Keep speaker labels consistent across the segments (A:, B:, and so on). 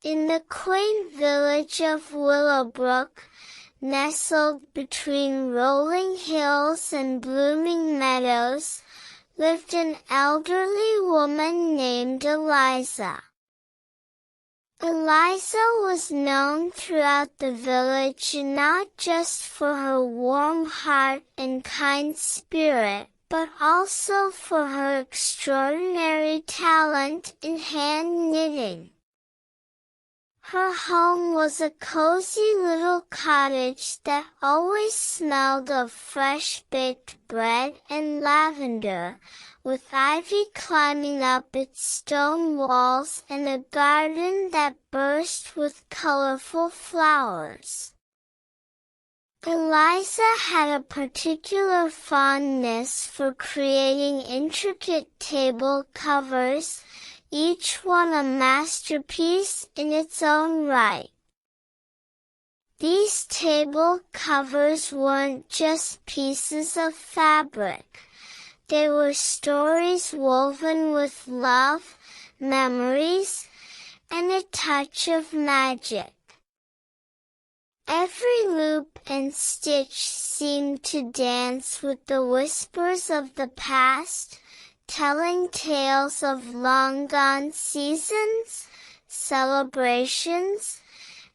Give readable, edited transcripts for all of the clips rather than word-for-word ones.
A: In the quaint village of Willowbrook, nestled between rolling hills and blooming meadows, lived an elderly woman named Eliza. Eliza was known throughout the village not just for her warm heart and kind spirit, but also for her extraordinary talent in hand knitting. Her home was a cozy little cottage that always smelled of fresh baked bread and lavender, with ivy climbing up its stone walls and a garden that burst with colorful flowers. Eliza had a particular fondness for creating intricate table covers, each one a masterpiece in its own right. These table covers weren't just pieces of fabric. They were stories woven with love, memories, and a touch of magic. Every loop and stitch seemed to dance with the whispers of the past, telling tales of long-gone seasons, celebrations,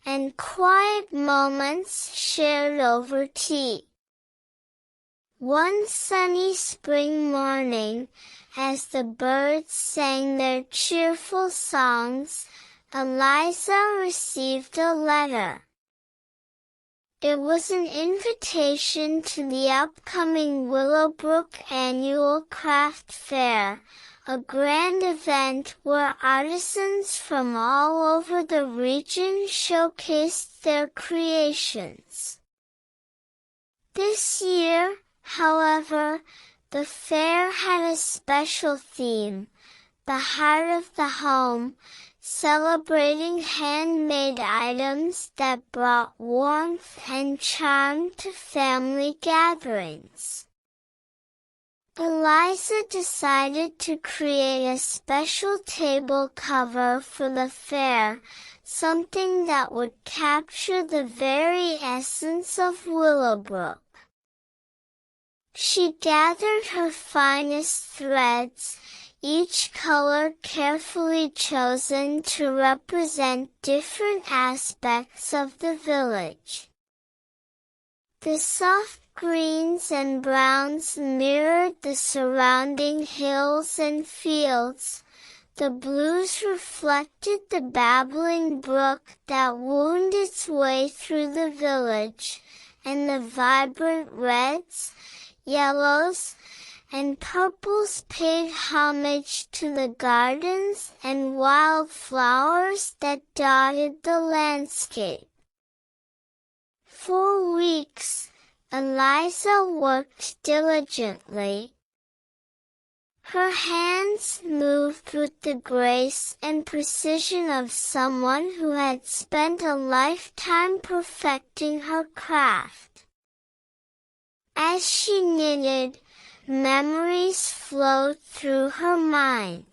A: and quiet moments shared over tea. One sunny spring morning, as the birds sang their cheerful songs, Eliza received a letter. It was an invitation to the upcoming Willowbrook Annual Craft Fair, a grand event where artisans from all over the region showcased their creations. This year, however, the fair had a special theme, the heart of the home, celebrating handmade items that brought warmth and charm to family gatherings. Eliza decided to create a special table cover for the fair, something that would capture the very essence of Willowbrook. She gathered her finest threads, each color carefully chosen to represent different aspects of the village. The soft greens and browns mirrored the surrounding hills and fields, the blues reflected the babbling brook that wound its way through the village, and the vibrant reds, yellows, and purples paid homage to the gardens and wild flowers that dotted the landscape. For weeks, Eliza worked diligently. Her hands moved with the grace and precision of someone who had spent a lifetime perfecting her craft. As she knitted, memories flowed through her mind.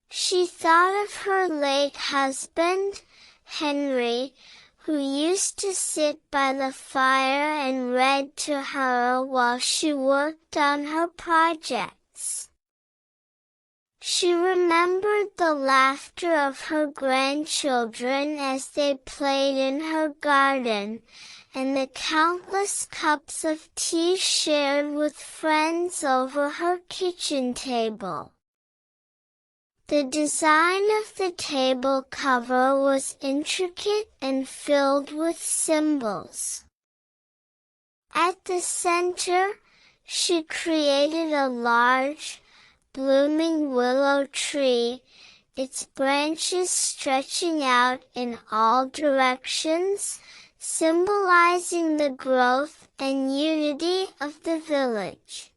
A: She thought of her late husband, Henry, who used to sit by the fire and read to her while she worked on her projects. She remembered the laughter of her grandchildren as they played in her garden, and the countless cups of tea shared with friends over her kitchen table. The design of the table cover was intricate and filled with symbols. At the center, she created a large, blooming willow tree, its branches stretching out in all directions, symbolizing the growth and unity of the village.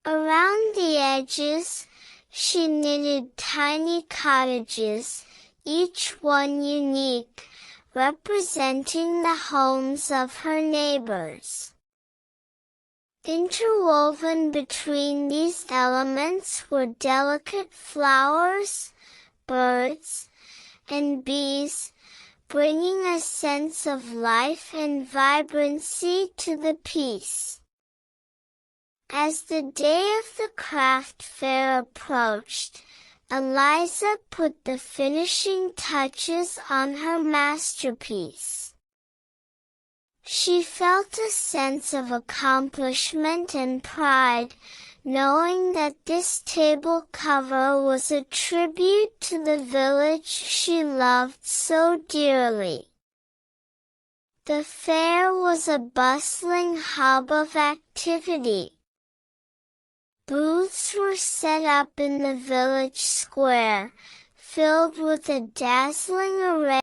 A: Around the edges, she knitted tiny cottages, each one unique, representing the homes of her neighbors. Interwoven between these elements were delicate flowers, birds, and bees, bringing a sense of life and vibrancy to the piece. As the day of the craft fair approached, Eliza put the finishing touches on her masterpiece. She felt a sense of accomplishment and pride, knowing that this table cover was a tribute to the village she loved so dearly. The fair was a bustling hub of activity. Booths were set up in the village square, filled with a dazzling array